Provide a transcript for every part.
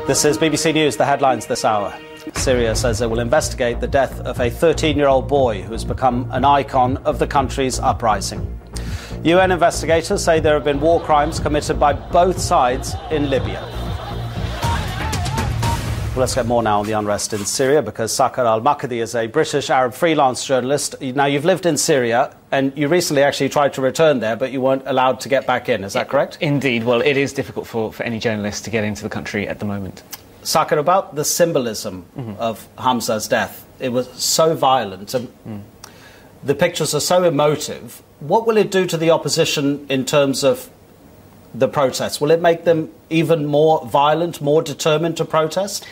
This is BBC News, the headlines this hour. Syria says it will investigate the death of a 13-year-old boy who has become an icon of the country's uprising. UN investigators say there have been war crimes committed by both sides in Libya. Well, let's get more now on the unrest in Syria, because Saqar al-Makdi is a British Arab freelance journalist. Now, you've lived in Syria and you recently actually tried to return there, but you weren't allowed to get back in. Is that correct? Indeed. Well, it is difficult for any journalist to get into the country at the moment. Saqar, about the symbolism of Hamza's death, it was so violent and the pictures are so emotive. What will it do to the opposition in terms of the protests? Will it make them even more violent, more determined to protest?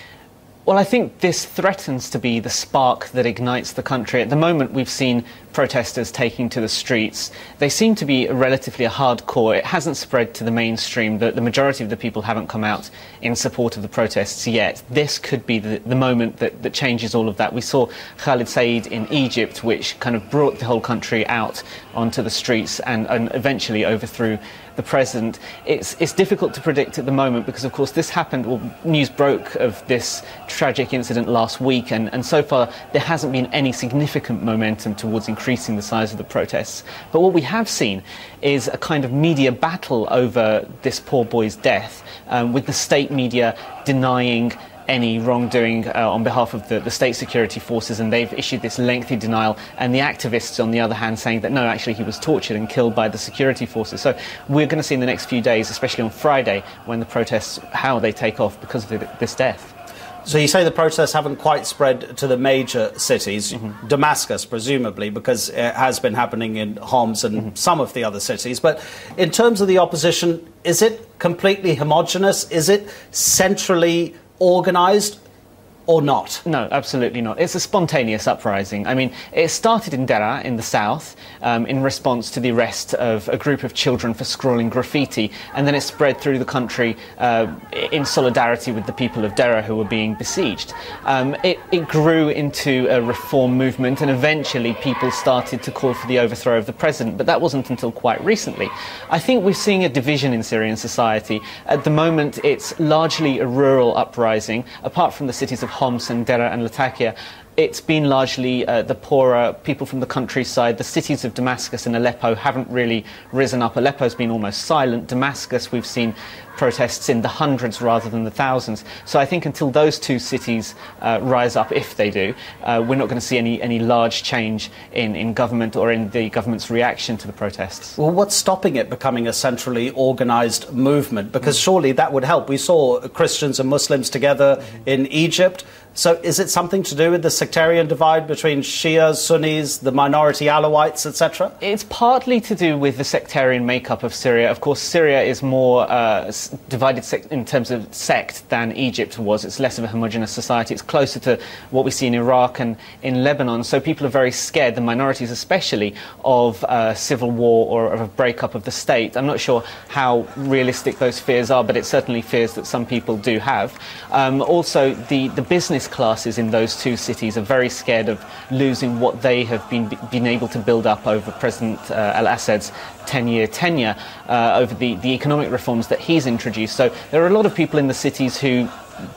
Well, I think this threatens to be the spark that ignites the country. At the moment, we've seen protesters taking to the streets. They seem to be relatively hardcore. It hasn't spread to the mainstream. The majority of the people haven't come out in support of the protests yet. This could be the moment that changes all of that. We saw Khalid Said in Egypt, which kind of brought the whole country out onto the streets and eventually overthrew the president. It's difficult to predict at the moment because, of course, this happened, well, news broke of this tragic incident last week, and so far there hasn't been any significant momentum towards increasing the size of the protests. But what we have seen is a kind of media battle over this poor boy's death, with the state media denying any wrongdoing on behalf of the state security forces, and they've issued this lengthy denial, and the activists on the other hand saying that no, actually he was tortured and killed by the security forces. So we're going to see in the next few days, especially on Friday when the protests, how they take off because of this death. So you say the protests haven't quite spread to the major cities, Damascus presumably, because it has been happening in Homs and some of the other cities. But in terms of the opposition, is it completely homogenous? Is it centrally organised or not? No, absolutely not. It's a spontaneous uprising. I mean, it started in Deraa in the south in response to the arrest of a group of children for scrawling graffiti, and then it spread through the country in solidarity with the people of Deraa who were being besieged. It grew into a reform movement, and eventually people started to call for the overthrow of the president, but that wasn't until quite recently. I think we're seeing a division in Syrian society. At the moment, it's largely a rural uprising, apart from the cities of Homs and Deraa and Latakia. It's been largely the poorer people from the countryside. The cities of Damascus and Aleppo haven't really risen up. Aleppo's been almost silent. Damascus, we've seen protests in the hundreds rather than the thousands. So I think until those two cities rise up, if they do, we're not going to see any large change in government or in the government's reaction to the protests. Well, what's stopping it becoming a centrally organised movement? Because surely that would help. We saw Christians and Muslims together in Egypt. So is it something to do with the sectarian divide between Shias, Sunnis, the minority Alawites, etc.? It's partly to do with the sectarian makeup of Syria. Of course, Syria is more divided in terms of sect than Egypt was. It's less of a homogeneous society. It's closer to what we see in Iraq and in Lebanon. So people are very scared, the minorities especially, of civil war or of a breakup of the state. I'm not sure how realistic those fears are, but it's certainly fears that some people do have. Also, the business classes in those two cities are very scared of losing what they have been able to build up over President al-Assad's 10-year tenure, over the economic reforms that he's introduced. So there are a lot of people in the cities who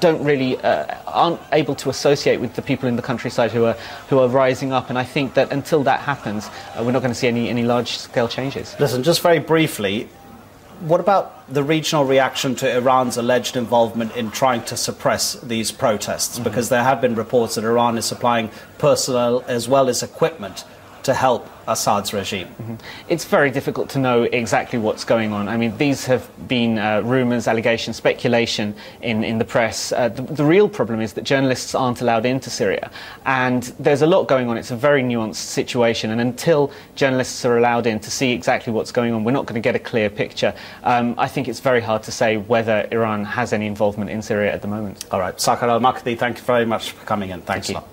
don't really aren't able to associate with the people in the countryside who are rising up, and I think that until that happens, we're not going to see any large-scale changes. Listen, just very briefly, what about the regional reaction to Iran's alleged involvement in trying to suppress these protests? Because there have been reports that Iran is supplying personnel as well as equipment to help Assad's regime. It's very difficult to know exactly what's going on. I mean, these have been rumours, allegations, speculation in the press. The real problem is that journalists aren't allowed into Syria, and there's a lot going on. It's a very nuanced situation, and until journalists are allowed in to see exactly what's going on, we're not going to get a clear picture. I think it's very hard to say whether Iran has any involvement in Syria at the moment. All right, Saqar al-Makdi, thank you very much for coming in. Thanks a lot.